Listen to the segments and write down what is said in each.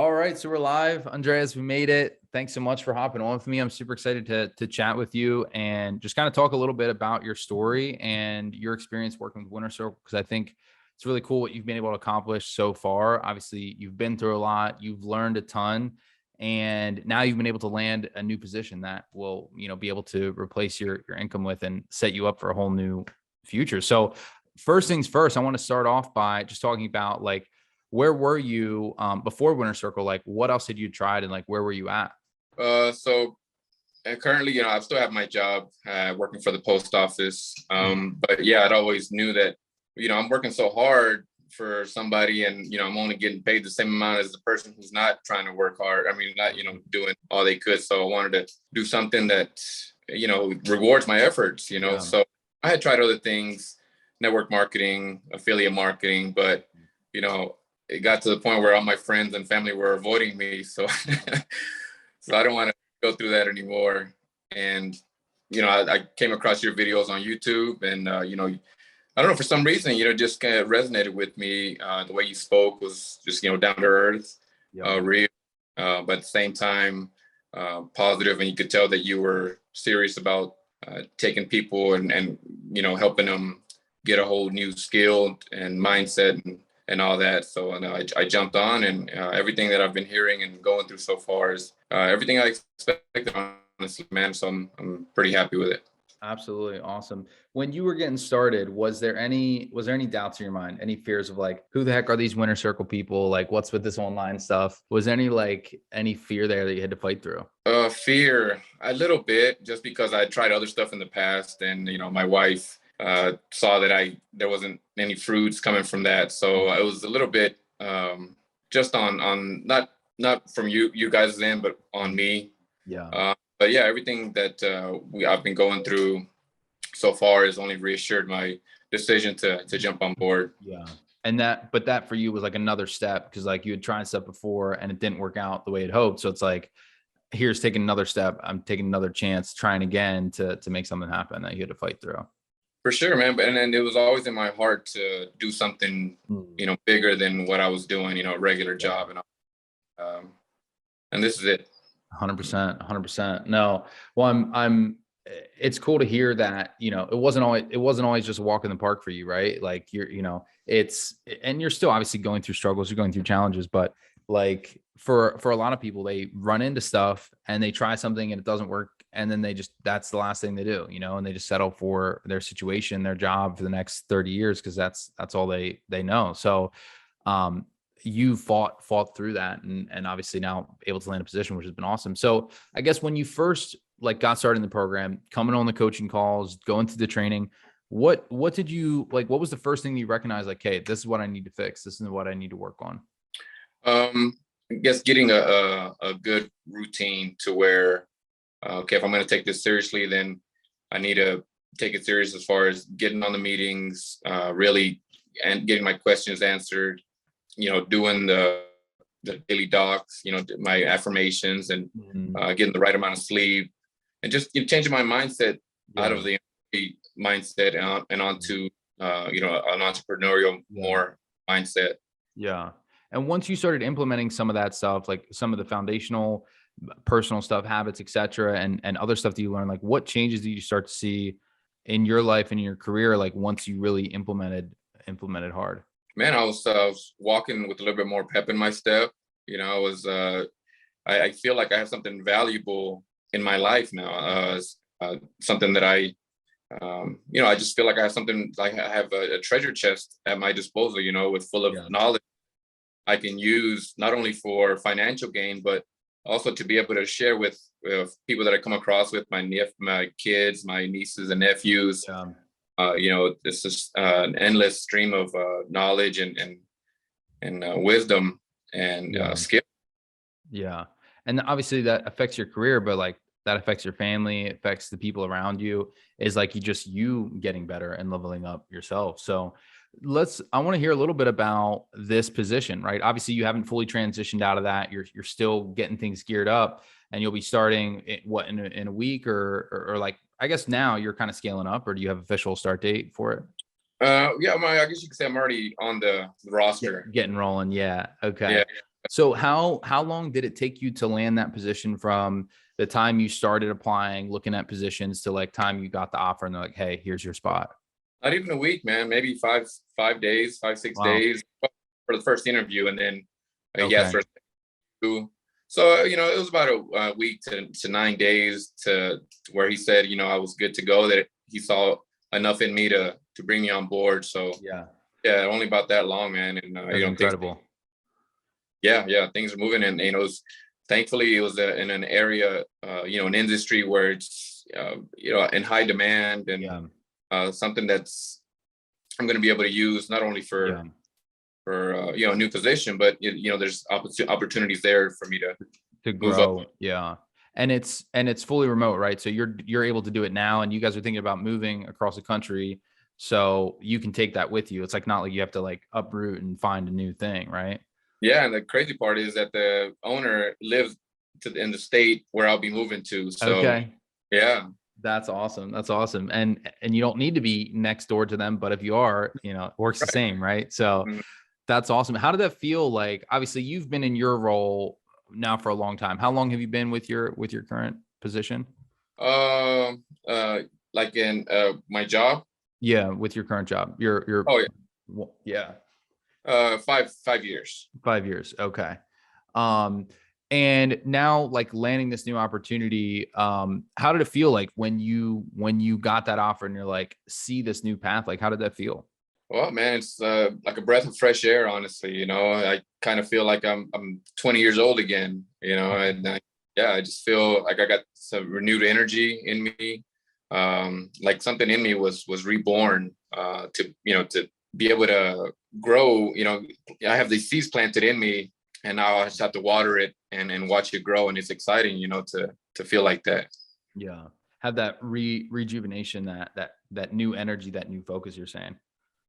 All right, so we're live. Andreas, we made it. Thanks so much for hopping on with me. I'm super excited to chat with you and just kind of talk a little bit about your story and your experience working with Winner Circle, because I think it's really cool what you've been able to accomplish so far. Obviously, you've been through a lot, you've learned a ton, and now you've been able to land a new position that will, be able to replace your income with and set you up for a whole new future. So first things first, I want to start off by just talking about where were you before Winter Circle? Like, what else had you tried, and like, where were you at? So currently, I still have my job working for the post office. But yeah, I'd always knew that, I'm working so hard for somebody, and, I'm only getting paid the same amount as the person who's not trying to work hard. I mean, not, doing all they could. So I wanted to do something that, rewards my efforts, Yeah. So I had tried other things, network marketing, affiliate marketing, but, it got to the point where all my friends and family were avoiding me. So, so I don't want to go through that anymore. And, I came across your videos on YouTube, and, I don't know, for some reason, just kind of resonated with me. The way you spoke was just, down to earth, real, but at the same time, positive. And you could tell that you were serious about taking people and, helping them get a whole new skill and mindset and all that. So I jumped on, and everything that I've been hearing and going through so far is everything I expected, honestly, man. So I'm pretty happy with it. Absolutely. Awesome. When you were getting started, was there any doubts in your mind, any fears of like, who the heck are these Winner Circle people? Like, what's with this online stuff? Was there any fear there that you had to fight through? Fear, a little bit, just because I tried other stuff in the past, and, my wife saw that there wasn't any fruits coming from that. So it was a little bit just on not from you guys end, but on me. Yeah. But yeah, everything that I've been going through so far has only reassured my decision to jump on board. Yeah. And that for you was like another step, because like you had tried stuff before and it didn't work out the way it hoped. So it's like, here's taking another step. I'm taking another chance, trying again to make something happen that you had to fight through. For sure, man. And then it was always in my heart to do something, bigger than what I was doing, a regular job. And this is it. 100%. No, well, it's cool to hear that, it wasn't always just a walk in the park for you, right? Like and you're still obviously going through struggles, you're going through challenges, but like for a lot of people, they run into stuff and they try something and it doesn't work. And then that's the last thing they do, and they just settle for their situation, their job for the next 30 years. Cause that's all they know. So, you fought through that and obviously now able to land a position, which has been awesome. So I guess when you first got started in the program, coming on the coaching calls, going through the training, what did you what was the first thing you recognized? Like, hey, this is what I need to fix. This is what I need to work on. I guess getting a good routine to where, okay, if I'm going to take this seriously, then I need to take it serious as far as getting on the meetings, really, and getting my questions answered, doing the daily docs, my affirmations, and getting the right amount of sleep, and just changing my mindset out of the mindset and onto, an entrepreneurial more mindset. Yeah. And once you started implementing some of that stuff, like some of the foundational personal stuff, habits, et cetera, and other stuff that you learned, like what changes did you start to see in your life and in your career? Like once you really implemented hard? Man, I was walking with a little bit more pep in my step. I feel like I have something valuable in my life now. Something that I just feel like I have something, like I have a treasure chest at my disposal, with full of knowledge I can use not only for financial gain, but also to be able to share with people that I come across with, my kids, my nieces and nephews. This is an endless stream of knowledge and wisdom and skill. Yeah. And obviously that affects your career, but like that affects your family, it affects the people around you, is like you getting better and leveling up yourself. So I want to hear a little bit about this position, right? Obviously you haven't fully transitioned out of that. You're still getting things geared up, and you'll be starting in a week or like, I guess now you're kind of scaling up, or do you have official start date for it? I guess you could say I'm already on the roster. Getting rolling. Yeah. Okay. So how long did it take you to land that position from the time you started applying, looking at positions to like time you got the offer and they're like, hey, here's your spot? Not even a week, man. Maybe 5 days, 6 Wow. days for the first interview, and then yes, Okay. for two. So it was about a week to 9 days to where he said, I was good to go. That he saw enough in me to bring me on board. So Yeah. yeah, only about that long, man. And That's things, incredible. yeah, things are moving, and thankfully it was in an area, an industry where it's in high demand, and Yeah. something that's I'm going to be able to use not only Yeah. for a new position, but there's opportunities there for me To move up. grow. Yeah. And it's fully remote, right? So you're able to do it now, and you guys are thinking about moving across the country. So you can take that with you. It's like not like you have to like uproot and find a new thing, right? Yeah, and the crazy part is that the owner lives in the state where I'll be moving to. So Okay. yeah, That's awesome. That's awesome. And you don't need to be next door to them, but if you are, it works the right. same, right? So Mhm. that's awesome. How did that feel like? Obviously, you've been in your role now for a long time. How long have you been with your current position? Um, like in my job. Yeah, with your current job. Oh yeah, Yeah, 5 years. 5 years. Okay. Um, and now like landing this new opportunity, how did it feel like when you got that offer and you're like, see this new path? Like, how did that feel? Well, man, it's like a breath of fresh air. Honestly, I kind of feel like I'm 20 years old again. And yeah, I just feel like I got some renewed energy in me. Like something in me was reborn. To be able to grow. I have these seeds planted in me, and now I just have to water it and watch it grow, and it's exciting. To feel like that. Yeah. Have that rejuvenation, that new energy, that new focus you're saying.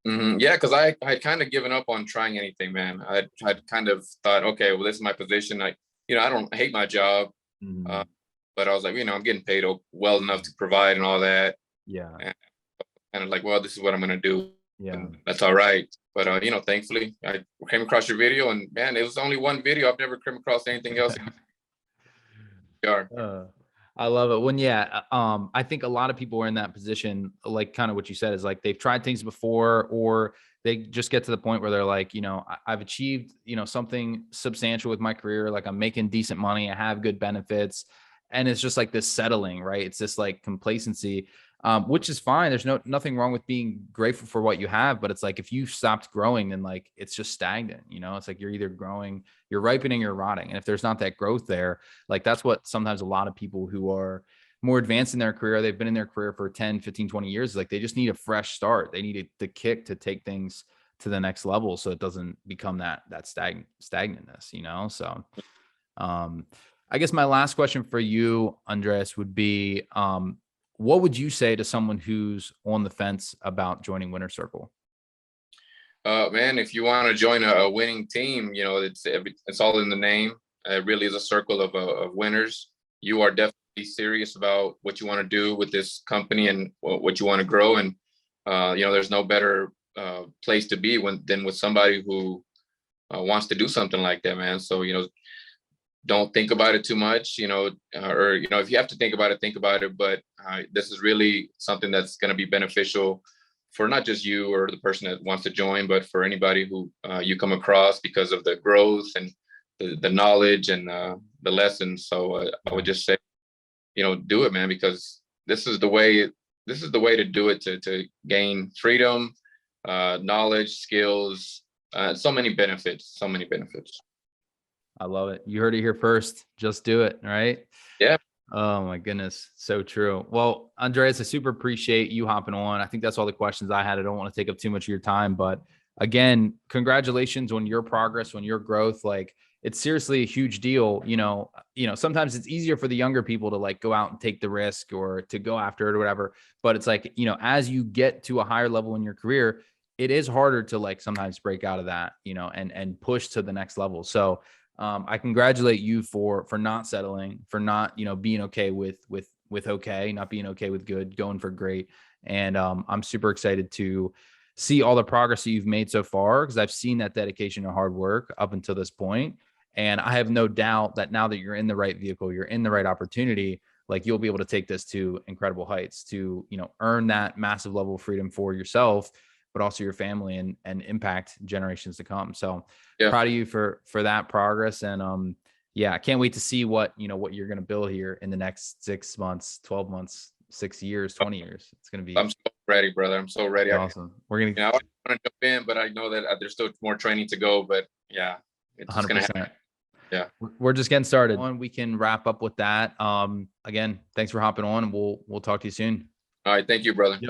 Yeah, because I had kind of given up on trying anything, man. I'd kind of thought, okay, well, this is my position. I don't hate my job, uh, Mhm. but I was like, I'm getting paid well enough to provide and all that, Yeah. and kind of like, well, this is what I'm gonna do, Yeah. and that's all right. But thankfully, I came across your video, and man, it was only one video. I've never come across anything else. Uh, I love it. I think a lot of people are in that position, like kind of what you said is like they've tried things before, or they just get to the point where they're like, I've achieved, something substantial with my career. Like I'm making decent money. I have good benefits. And it's just like this settling, right? It's this like complacency, which is fine. There's nothing wrong with being grateful for what you have. But it's like if you stopped growing, then like it's just stagnant, it's like you're either growing, you're ripening, or rotting. And if there's not that growth there, like that's what sometimes a lot of people who are more advanced in their career, they've been in their career for 10, 15, 20 years. Like they just need a fresh start. They need the kick to take things to the next level. So it doesn't become that stagnantness, So, um, I guess my last question for you, Andreas, would be, what would you say to someone who's on the fence about joining Winner Circle? Man, if you want to join a winning team, it's all in the name. It really is a circle of winners. You are definitely serious about what you want to do with this company and what you want to grow. And there's no better place to be than with somebody who wants to do something like that, man. So don't think about it too much, or if you have to think about it. But this is really something that's going to be beneficial for not just you or the person that wants to join, but for anybody who you come across because of the growth and the knowledge and the lessons. So I would just say, do it, man, because this is the way. This is the way to do it to gain freedom, knowledge, skills, so many benefits. So many benefits. I love it. You heard it here first. Just do it. Right. Yeah. Oh my goodness. So true. Well, Andreas, I super appreciate you hopping on. I think that's all the questions I had. I don't want to take up too much of your time, but again, congratulations on your progress, on your growth. Like it's seriously a huge deal. Sometimes it's easier for the younger people to like go out and take the risk or to go after it or whatever. But it's like, as you get to a higher level in your career, it is harder to like sometimes break out of that, and push to the next level. So I congratulate you for not settling, for not, being okay with okay, not being okay with good, going for great. And I'm super excited to see all the progress that you've made so far, because I've seen that dedication and hard work up until this point. And I have no doubt that now that you're in the right vehicle, you're in the right opportunity, like you'll be able to take this to incredible heights to, you know, earn that massive level of freedom for yourself, but also your family, and impact generations to come. So Yeah. proud of you for that progress. And yeah, I can't wait to see what, you know, what you're going to build here in the next 6 months, 12 months, 6 years, 20 years. It's going to be I'm so ready, brother. I'm so ready. awesome. We're going I want to jump in, but I know that there's still more training to go. But yeah, it's just gonna 100%. happen. Yeah, We're just getting started. We can wrap up with that. Again, thanks for hopping on, and we'll talk to you soon. all right, thank you, brother. Yep.